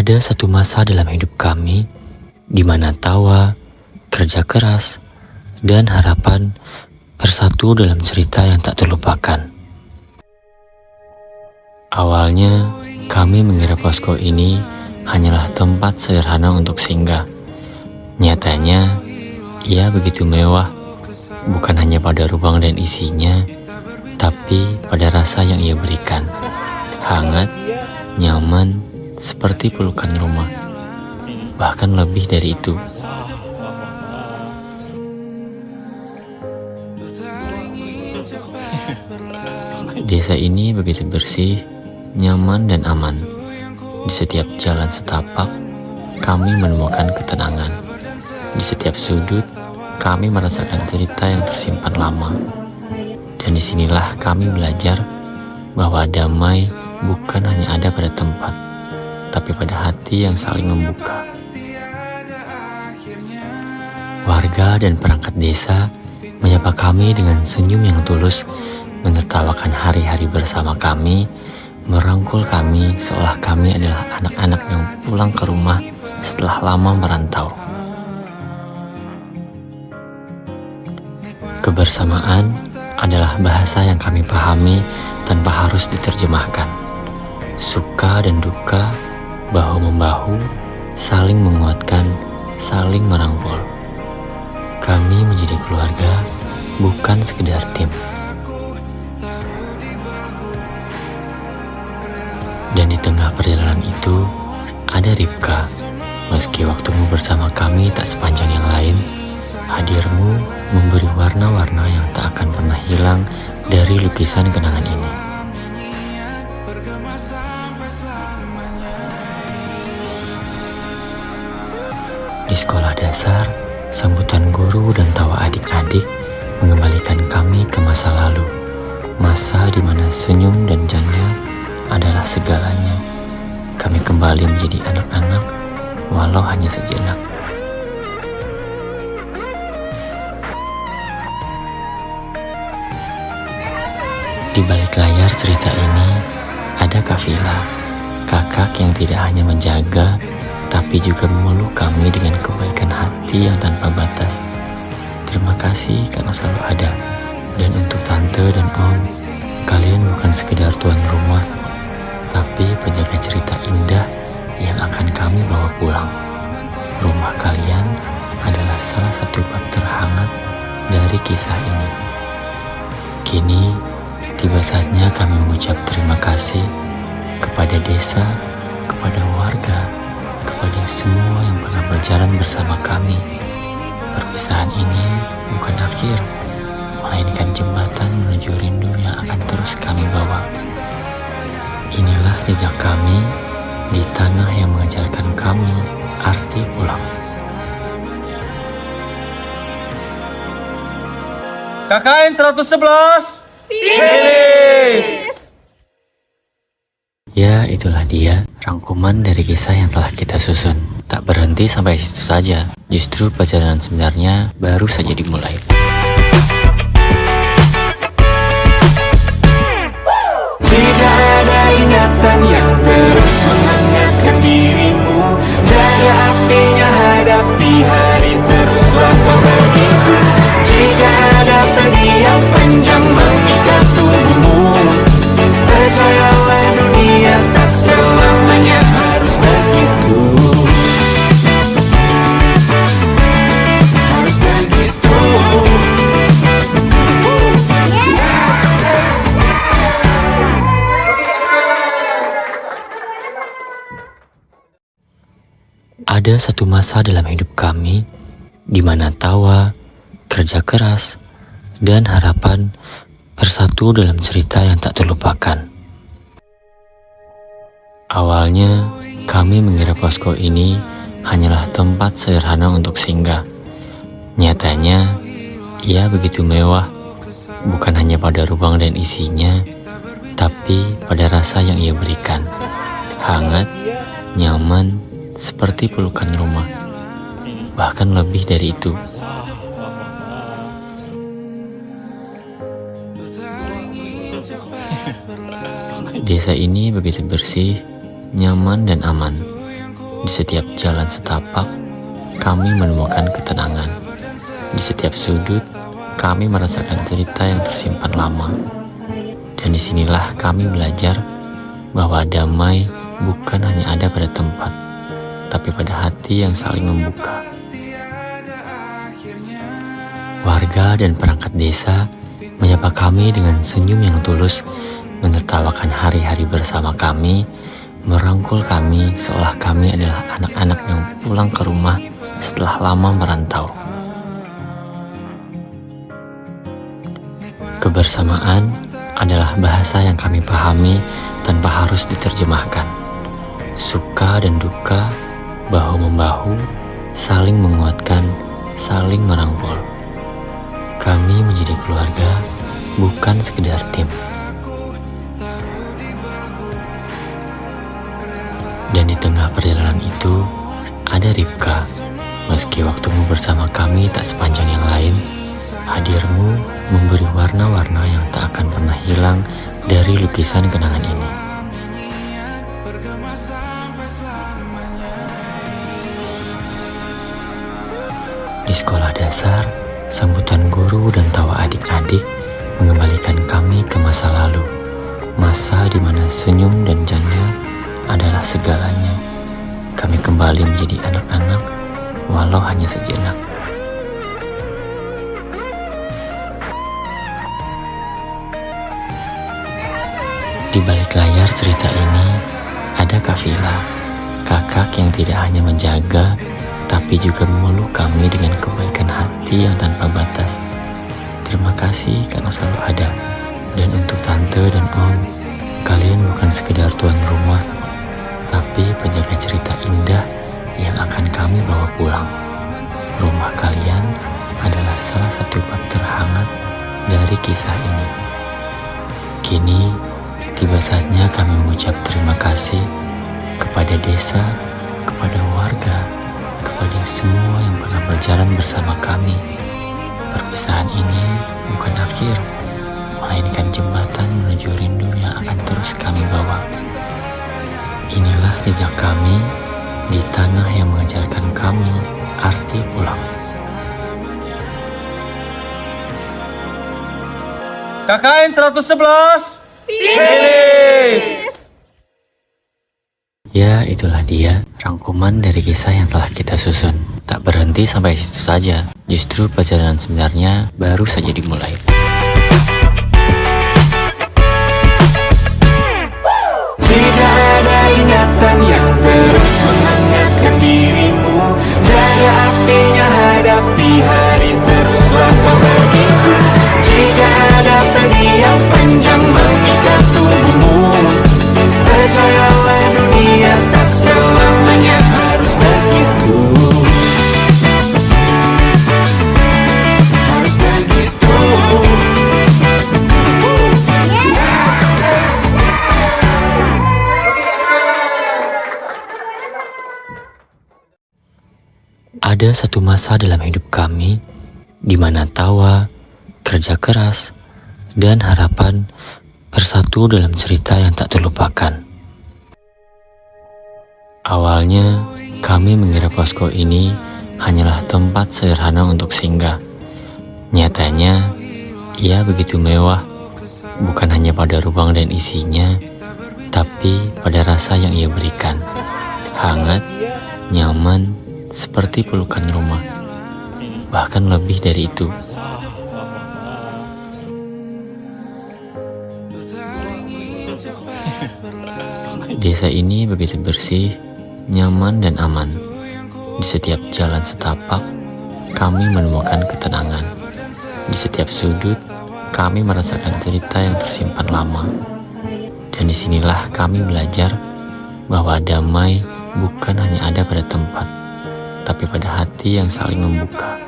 Ada satu masa dalam hidup kami di mana tawa, kerja keras, dan harapan bersatu dalam cerita yang tak terlupakan. Awalnya, kami mengira posko ini hanyalah tempat sederhana untuk singgah. Nyatanya, ia begitu mewah, bukan hanya pada ruang dan isinya, tapi pada rasa yang ia berikan. Hangat, nyaman, seperti pelukan rumah, bahkan lebih dari itu. Desa ini begitu bersih, nyaman dan aman. Di setiap jalan setapak, kami menemukan ketenangan. Di setiap sudut, kami merasakan cerita yang tersimpan lama. Dan disinilah kami belajar bahwa damai bukan hanya ada pada tempat, tapi pada hati yang saling membuka. Warga dan perangkat desa menyapa kami dengan senyum yang tulus, menertawakan hari-hari bersama kami, merangkul kami seolah kami adalah anak-anak yang pulang ke rumah setelah lama merantau. Kebersamaan adalah bahasa yang kami pahami tanpa harus diterjemahkan. Suka dan duka, bahu-membahu, saling menguatkan, saling merangkul. Kami menjadi keluarga, bukan sekedar tim. Dan di tengah perjalanan itu, ada Ripka. Meski waktumu bersama kami tak sepanjang yang lain, hadirmu memberi warna-warna yang tak akan pernah hilang dari lukisan kenangan ini. Di sekolah dasar, sambutan guru dan tawa adik-adik mengembalikan kami ke masa lalu. Masa di mana senyum dan canda adalah segalanya. Kami kembali menjadi anak-anak, walau hanya sejenak. Di balik layar cerita ini, ada Kafila, kakak yang tidak hanya menjaga, tapi juga memeluk kami dengan kebaikan hati yang tanpa batas. Terima kasih karena selalu ada. Dan untuk tante dan om, kalian bukan sekedar tuan rumah, tapi penjaga cerita indah yang akan kami bawa pulang. Rumah kalian adalah salah satu bab terhangat dari kisah ini. Kini, tiba saatnya kami mengucap terima kasih kepada desa, kepada warga, kepada semua yang pernah berjalan bersama kami. Perpisahan ini bukan akhir, melainkan jembatan menuju rindu yang akan terus kami bawa. Inilah jejak kami di tanah yang mengajarkan kami arti pulang. KKN 111 finish! Ya, itulah dia rangkuman dari kisah yang telah kita susun. Tak berhenti sampai situ saja, justru perjalanan sebenarnya baru saja dimulai. Jika ada ingatan yang terus menghangatkan dirimu, jaga apinya, hadapi hari, teruslah kau begitu. Jika ada pedih yang panjang mengikat tubuhmu, percayalah dunia tak selamanya harus begitu. Harus begitu. Ada satu masa dalam hidup kami di mana tawa, kerja keras, dan harapan bersatu dalam cerita yang tak terlupakan. Awalnya, kami mengira posko ini hanyalah tempat sederhana untuk singgah. Nyatanya, ia begitu mewah, bukan hanya pada ruang dan isinya, tapi pada rasa yang ia berikan. Hangat, nyaman, seperti pelukan rumah, bahkan lebih dari itu. Desa ini begitu bersih, nyaman dan aman. Di setiap jalan setapak, kami menemukan ketenangan. Di setiap sudut, kami merasakan cerita yang tersimpan lama. Dan disinilah kami belajar bahwa damai bukan hanya ada pada tempat, tapi pada hati yang saling membuka. Warga dan perangkat desa menyapa kami dengan senyum yang tulus, menertawakan hari-hari bersama kami, merangkul kami seolah kami adalah anak-anak yang pulang ke rumah setelah lama merantau. Kebersamaan adalah bahasa yang kami pahami tanpa harus diterjemahkan. Suka dan duka, bahu-membahu, saling menguatkan, saling merangkul. Kami menjadi keluarga, bukan sekedar tim. Dan di tengah perjalanan itu, ada Ripka. Meski waktumu bersama kami tak sepanjang yang lain, hadirmu memberi warna-warna yang tak akan pernah hilang dari lukisan kenangan ini. Di sekolah dasar, sambutan guru dan tawa adik-adik mengembalikan kami ke masa lalu. Masa di mana senyum dan canda adalah segalanya. Kami kembali menjadi anak-anak, walau hanya sejenak. Di balik layar cerita ini, ada Kafila, kakak yang tidak hanya menjaga, tapi juga memeluk kami dengan kebaikan hati yang tanpa batas. Terima kasih karena selalu ada. Dan untuk tante dan om, kalian bukan sekedar tuan rumah, tapi penjaga cerita indah yang akan kami bawa pulang. Rumah kalian adalah salah satu bab terhangat dari kisah ini. Kini, tiba saatnya kami mengucap terima kasih kepada desa, kepada warga, kepada semua yang pernah berjalan bersama kami. Perpisahan ini bukan akhir, melainkan jembatan menuju rindu yang akan terus kami bawa. Inilah jejak kami di tanah yang mengajarkan kami arti pulang. KKN 111 finish! Ya, itulah dia rangkuman dari kisah yang telah kita susun. Tak berhenti sampai situ saja, justru perjalanan sebenarnya baru saja dimulai. Jika ada ingatan yang terus menghangatkan dirimu, jaga apinya, hadapi hari, teruslah kau begitu. Jika ada pedih yang panjang mengikat tubuhmu, percayalah dunia tak selamanya harus begitu. Harus begitu. Ada satu masa dalam hidup kami di mana tawa, kerja keras, dan harapan bersatu dalam cerita yang tak terlupakan. Awalnya, kami mengira posko ini hanyalah tempat sederhana untuk singgah. Nyatanya, ia begitu mewah, bukan hanya pada ruang dan isinya, tapi pada rasa yang ia berikan. Hangat, nyaman, seperti pelukan rumah. Bahkan lebih dari itu. Desa ini begitu bersih, nyaman dan aman. Di setiap jalan setapak, kami menemukan ketenangan. Di setiap sudut, kami merasakan cerita yang tersimpan lama. Dan disinilah kami belajar bahwa damai bukan hanya ada pada tempat, tapi pada hati yang saling membuka.